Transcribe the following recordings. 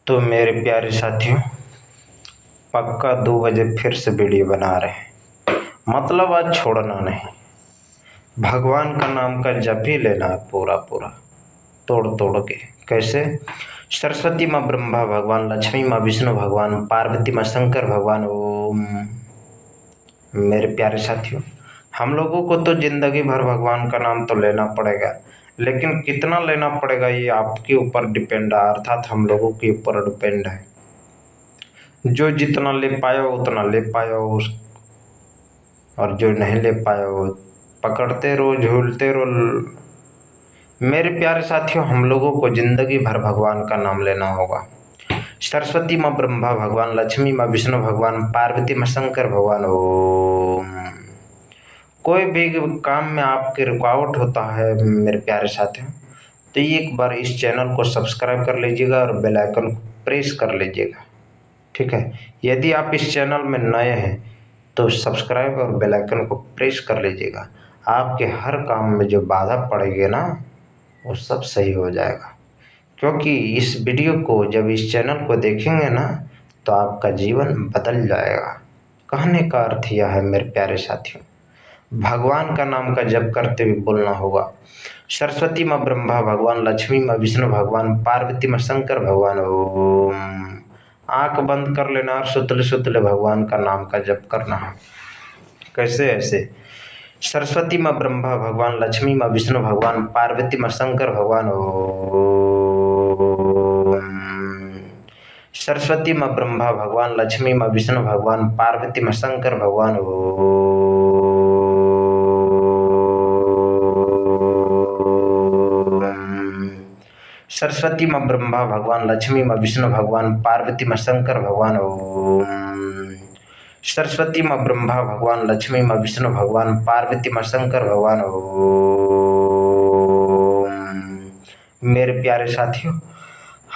तो मेरे प्यारे साथियों, पक्का 2 बजे फिर से वीडियो बना रहे हैं। मतलब आज छोड़ना नहीं, भगवान का नाम का जप ही लेना है पूरा पूरा तोड़ तोड़ के। कैसे? सरस्वती माँ ब्रह्मा भगवान, लक्ष्मी माँ विष्णु भगवान, पार्वती माँ शंकर भगवान। ओम। मेरे प्यारे साथियों, हम लोगों को तो जिंदगी भर भगवान का नाम तो लेना पड़ेगा, लेकिन कितना लेना पड़ेगा ये आपके ऊपर डिपेंड है, अर्थात हम लोगों के ऊपर डिपेंड है। जो जितना ले पाया उतना ले पाया, और जो नहीं ले पाया वो पकड़ते रहो, झूलते रहो। मेरे प्यारे साथियों, हम लोगों को जिंदगी भर भगवान का नाम लेना होगा। सरस्वती माँ ब्रह्मा भगवान, लक्ष्मी माँ विष्णु भगवान, पार्वती माँ शंकर भगवान। ओम। कोई भी काम में आपके रुकावट होता है मेरे प्यारे साथियों, तो एक बार इस चैनल को सब्सक्राइब कर लीजिएगा और बेल आइकन को प्रेस कर लीजिएगा। ठीक है? यदि आप इस चैनल में नए हैं तो सब्सक्राइब और बेल आइकन को प्रेस कर लीजिएगा। आपके हर काम में जो बाधा पड़ेगी ना, वो सब सही हो जाएगा। क्योंकि इस वीडियो को जब इस चैनल को देखेंगे ना, तो आपका जीवन बदल जाएगा। कहने का अर्थ यह है मेरे प्यारे साथियों, भगवान का नाम का जप करते हुए बोलना होगा। सरस्वती माँ ब्रह्मा भगवान, लक्ष्मी माँ विष्णु भगवान, पार्वती माँ शंकर भगवान। ओम। आंख बंद कर लेना और सुतले सुतले भगवान का नाम का जप करना है। कैसे? ऐसे, सरस्वती माँ ब्रह्मा भगवान, लक्ष्मी माँ विष्णु भगवान, पार्वती माँ शंकर भगवान। ओम। सरस्वती माँ ब्रह्मा भगवान, लक्ष्मी माँ विष्णु भगवान, पार्वती माँ शंकर भगवान। सरस्वती माँ ब्रह्मा भगवान, लक्ष्मी माँ विष्णु भगवान, पार्वती माँ शंकर भगवान। ओम। सरस्वती माँ ब्रह्मा भगवान, लक्ष्मी माँ विष्णु भगवान, पार्वती माँ शंकर भगवान। ओम। मेरे प्यारे साथियों,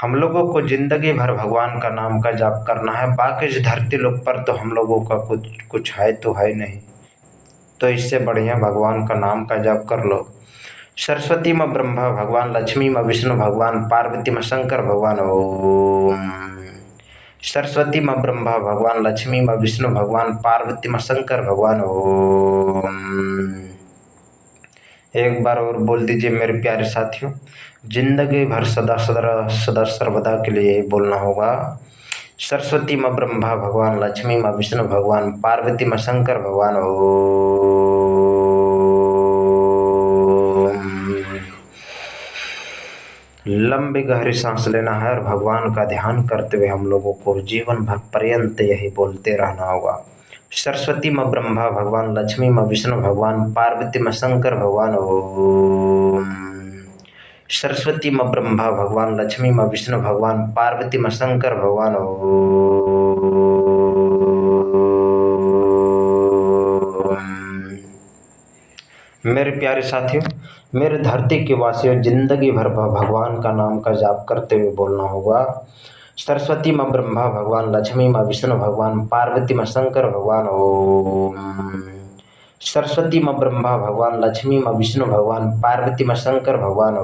हम लोगों को जिंदगी भर भगवान का नाम का जाप करना है। बाकी इस धरती लोक पर तो हम लोगों का कुछ कुछ है तो है नहीं, तो इससे बढ़िया भगवान का नाम का जाप कर लो। सरस्वती माँ ब्रह्मा भगवान, लक्ष्मी माँ विष्णु भगवान, पार्वती माँ शंकर भगवान। ओम। सरस्वती माँ ब्रह्मा भगवान, लक्ष्मी माँ विष्णु भगवान, पार्वती माँ शंकर भगवान। ओम। एक बार और बोल दीजिए मेरे प्यारे साथियों, जिंदगी भर सदा सदा सदा सर्वदा के लिए यही बोलना होगा। सरस्वती माँ ब्रह्मा भगवान, लक्ष्मी माँ विष्णु भगवान, पार्वती माँ शंकर भगवान। लंबी गहरी सांस लेना है और भगवान का ध्यान करते हुए हम लोगों को जीवन भर पर्यंत यही बोलते रहना होगा। सरस्वती माँ ब्रह्मा भगवान, लक्ष्मी माँ विष्णु भगवान, पार्वती माँ शंकर भगवान। ओम। सरस्वती माँ ब्रह्मा भगवान, लक्ष्मी माँ विष्णु भगवान, पार्वती माँ शंकर भगवान। मेरे प्यारे साथियों, मेरे धरती के वासियों, जिंदगी भर भगवान का नाम का जाप करते हुए बोलना होगा। सरस्वती माँ ब्रह्मा भगवान, लक्ष्मी माँ विष्णु भगवान, पार्वती माँ शंकर भगवान। ओम। सरस्वती माँ ब्रह्मा भगवान, लक्ष्मी माँ विष्णु भगवान, पार्वती माँ शंकर भगवान।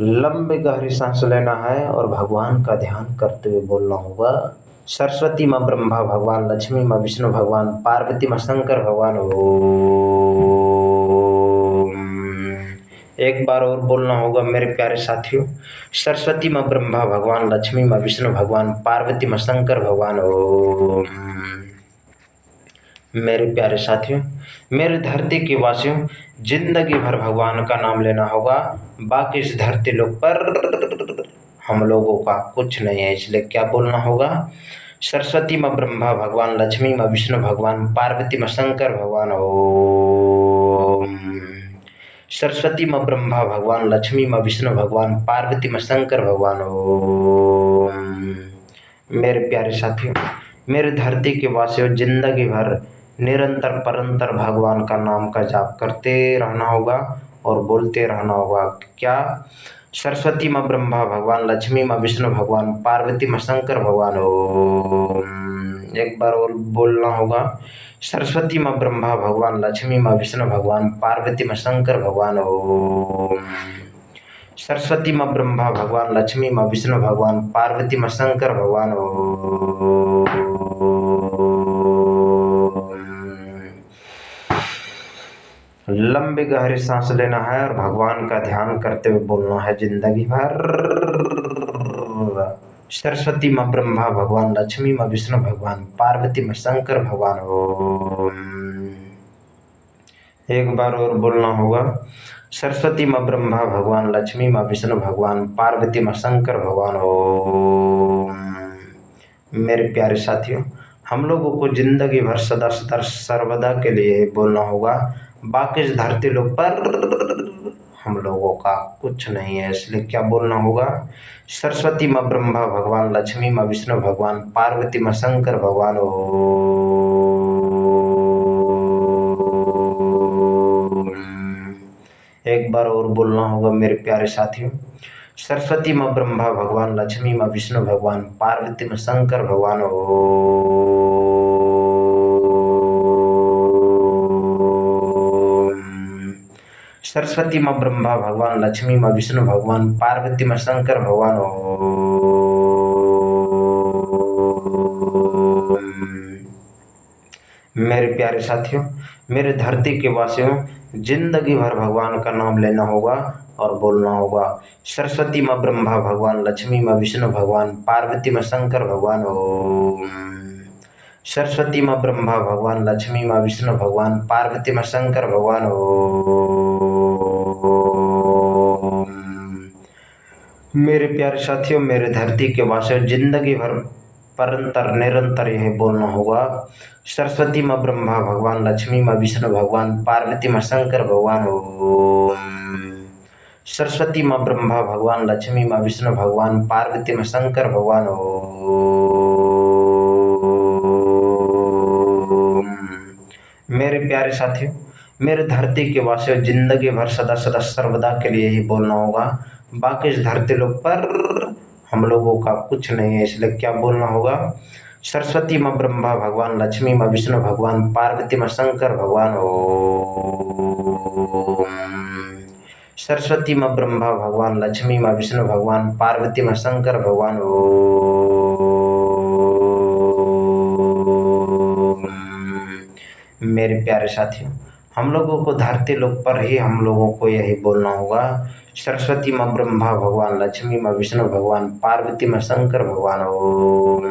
लंबी गहरी सांस लेना है और भगवान का ध्यान करते हुए बोलना होगा। सरस्वती माँ ब्रह्मा भगवान, लक्ष्मी माँ विष्णु भगवान, पार्वती माँ शंकर भगवान। ओम। एक बार और बोलना होगा मेरे प्यारे साथियों, सरस्वती माँ ब्रह्मा भगवान, लक्ष्मी माँ विष्णु भगवान, पार्वती माँ शंकर भगवान। ओम। मेरे प्यारे साथियों, मेरे धरती के वासियों, जिंदगी भर भगवान का नाम लेना होगा। बाकी इस धरती लोक पर हम लोगों का कुछ नहीं है, इसलिए क्या बोलना होगा। सरस्वती माँ ब्रह्मा भगवान, लक्ष्मी माँ विष्णु भगवान, पार्वती माँ शंकर भगवान। ओम। सरस्वती माँ ब्रह्मा भगवान, लक्ष्मी माँ विष्णु भगवान, पार्वती माँ शंकर भगवान। ओम। मेरे प्यारे साथियों, मेरे धरती के वासियों, जिंदगी भर निरंतर परंतर भगवान का नाम का जाप करते रहना होगा और बोलते रहना होगा। क्या? सरस्वती माँ ब्रह्मा भगवान, लक्ष्मी माँ विष्णु भगवान, पार्वती माँ शंकर भगवान। ओम। एक बार और बोलना होगा। सरस्वती माँ ब्रह्मा भगवान, लक्ष्मी माँ विष्णु भगवान, पार्वती माँ शंकर भगवान ओम। सरस्वती माँ ब्रह्मा भगवान, लक्ष्मी माँ विष्णु भगवान, पार्वती माँ शंकर भगवान ओम। लंबी गहरी सांस लेना है और भगवान का ध्यान करते हुए बोलना है जिंदगी भर। सरस्वती माँ ब्रह्मा भगवान, लक्ष्मी माँ विष्णु भगवान, पार्वती माँ शंकर भगवान ओम। एक बार और बोलना होगा। सरस्वती माँ ब्रह्मा भगवान, लक्ष्मी माँ विष्णु भगवान, पार्वती माँ शंकर भगवान ओम। मेरे प्यारे साथियों, हम लोगों को जिंदगी भर सदा सदा सर्वदा के लिए बोलना होगा, बाकी इस धरती लोक पर हम लोगों का कुछ नहीं है। इसलिए क्या बोलना होगा? सरस्वती माँ ब्रह्मा भगवान, लक्ष्मी माँ विष्णु भगवान, पार्वती माँ शंकर भगवान ओम। एक बार और बोलना होगा मेरे प्यारे साथियों। सरस्वती माँ ब्रह्मा भगवान, लक्ष्मी माँ विष्णु भगवान, पार्वती माँ शंकर भगवान ओम। सरस्वती माँ ब्रह्मा भगवान, लक्ष्मी माँ विष्णु भगवान, पार्वती माँ शंकर भगवान ओम। मेरे प्यारे साथियों, मेरे धरती के वासियों, जिंदगी भर भगवान का नाम लेना होगा और बोलना होगा। सरस्वती माँ ब्रह्मा भगवान, लक्ष्मी माँ विष्णु भगवान, पार्वती माँ शंकर भगवान ओम। सरस्वती माँ ब्रह्मा भगवान, लक्ष्मी माँ विष्णु भगवान, पार्वती माँ शंकर भगवान ओम। मेरे प्यारे साथियों, मेरे धरती के वासियों, जिंदगी भर परंतर निरंतर यह बोलना होगा। सरस्वती माँ ब्रह्मा भगवान, लक्ष्मी माँ विष्णु भगवान, पार्वती माँ शंकर भगवान ओम। सरस्वती माँ ब्रह्मा भगवान, लक्ष्मी माँ विष्णु भगवान, पार्वती माँ शंकर भगवान ओम। मेरे प्यारे साथियों, मेरे धरती के वासियों, जिंदगी भर सदा सदा सर्वदा के लिए ही बोलना होगा, बाकी इस धरती लोक पर हम लोगों का कुछ नहीं है। इसलिए क्या बोलना होगा? सरस्वती माँ ब्रह्मा भगवान, लक्ष्मी माँ विष्णु भगवान, पार्वती माँ शंकर भगवान ओम। सरस्वती माँ ब्रह्मा भगवान, लक्ष्मी माँ विष्णु भगवान, पार्वती माँ शंकर भगवान ओम। मेरे प्यारे साथियों, हम लोगों को धरती लोक पर ही हम लोगों को यही बोलना होगा। सरस्वती माँ ब्रह्मा भगवान, लक्ष्मी माँ विष्णु भगवान, पार्वती माँ शंकर भगवान ओम।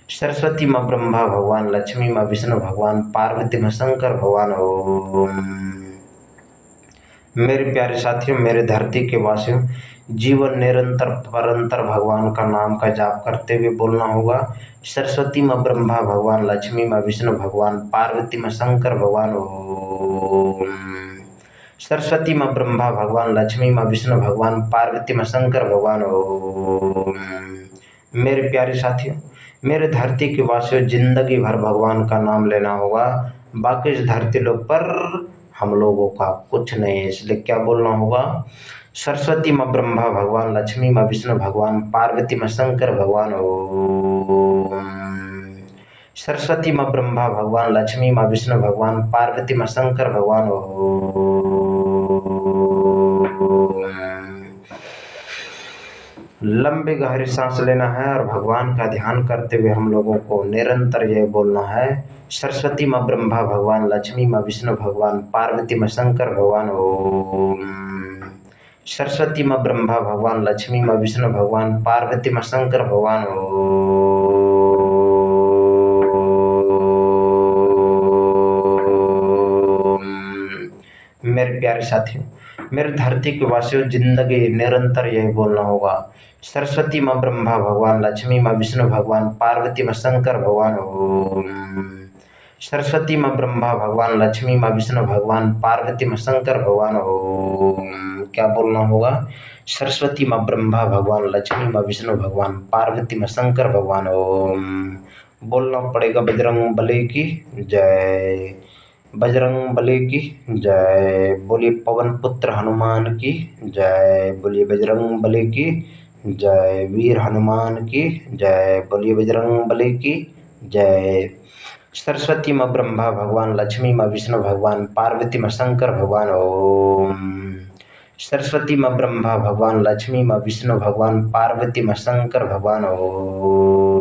सरस्वती माँ ब्रह्मा भगवान, लक्ष्मी माँ विष्णु भगवान, पार्वती माँ शंकर भगवान ओम। मेरे प्यारे साथियों, मेरे धरती के वासियों, जीवन निरंतर परंतर भगवान का नाम का जाप करते हुए बोलना होगा। सरस्वती माँ ब्रह्मा भगवान, लक्ष्मी माँ विष्णु भगवान, पार्वती माँ शंकर भगवान ओम। सरस्वती माँ ब्रह्मा भगवान, लक्ष्मी माँ विष्णु भगवान, पार्वती माँ शंकर भगवान ओम। मेरे प्यारे साथियों, मेरे धरती के वासियों, जिंदगी भर भगवान का नाम लेना होगा, बाकी इस धरती लोक पर हम लोगों का कुछ नहीं है। इसलिए क्या बोलना होगा? सरस्वती माँ ब्रह्मा भगवान, लक्ष्मी माँ विष्णु भगवान, पार्वती माँ शंकर भगवान ओम। सरस्वती माँ ब्रह्मा भगवान, लक्ष्मी माँ विष्णु भगवान, पार्वती माँ शंकर भगवान ओम। लंबी गहरी सांस लेना है और भगवान का ध्यान करते हुए हम लोगों को निरंतर यह बोलना है। सरस्वती माँ ब्रह्मा भगवान, लक्ष्मी माँ विष्णु भगवान, पार्वती माँ शंकर भगवान ओम। सरस्वती माँ ब्रह्मा भगवान, लक्ष्मी माँ विष्णु भगवान, पार्वती माँ शंकर भगवान ओम। मेरे प्यारे साथियों, मेरे धरती के वासियों, जिंदगी निरंतर यही बोलना होगा। सरस्वती माँ ब्रह्मा भगवान, लक्ष्मी माँ विष्णु भगवान, पार्वती माँ शंकर भगवान ओम। सरस्वती माँ ब्रह्मा भगवान, लक्ष्मी माँ विष्णु भगवान, पार्वती माँ शंकर भगवान ओम। क्या बोलना होगा? सरस्वती माँ ब्रह्मा भगवान, लक्ष्मी माँ विष्णु भगवान, पार्वती माँ शंकर भगवान ओम। बोलना पड़ेगा बजरंग बली की जय, बजरंग बली की जय। बोलिए पवन पुत्र हनुमान की जय, बोलिए बजरंग बली की जय, वीर हनुमान की जय, बोलिए बजरंग बली की जय। सरस्वती माँ ब्रह्मा भगवान, लक्ष्मी माँ विष्णु भगवान, पार्वती माँ शंकर भगवान। ओम। सरस्वती माँ ब्रह्मा भगवान, लक्ष्मी माँ विष्णु भगवान, पार्वती माँ शंकर भगवान। ओम।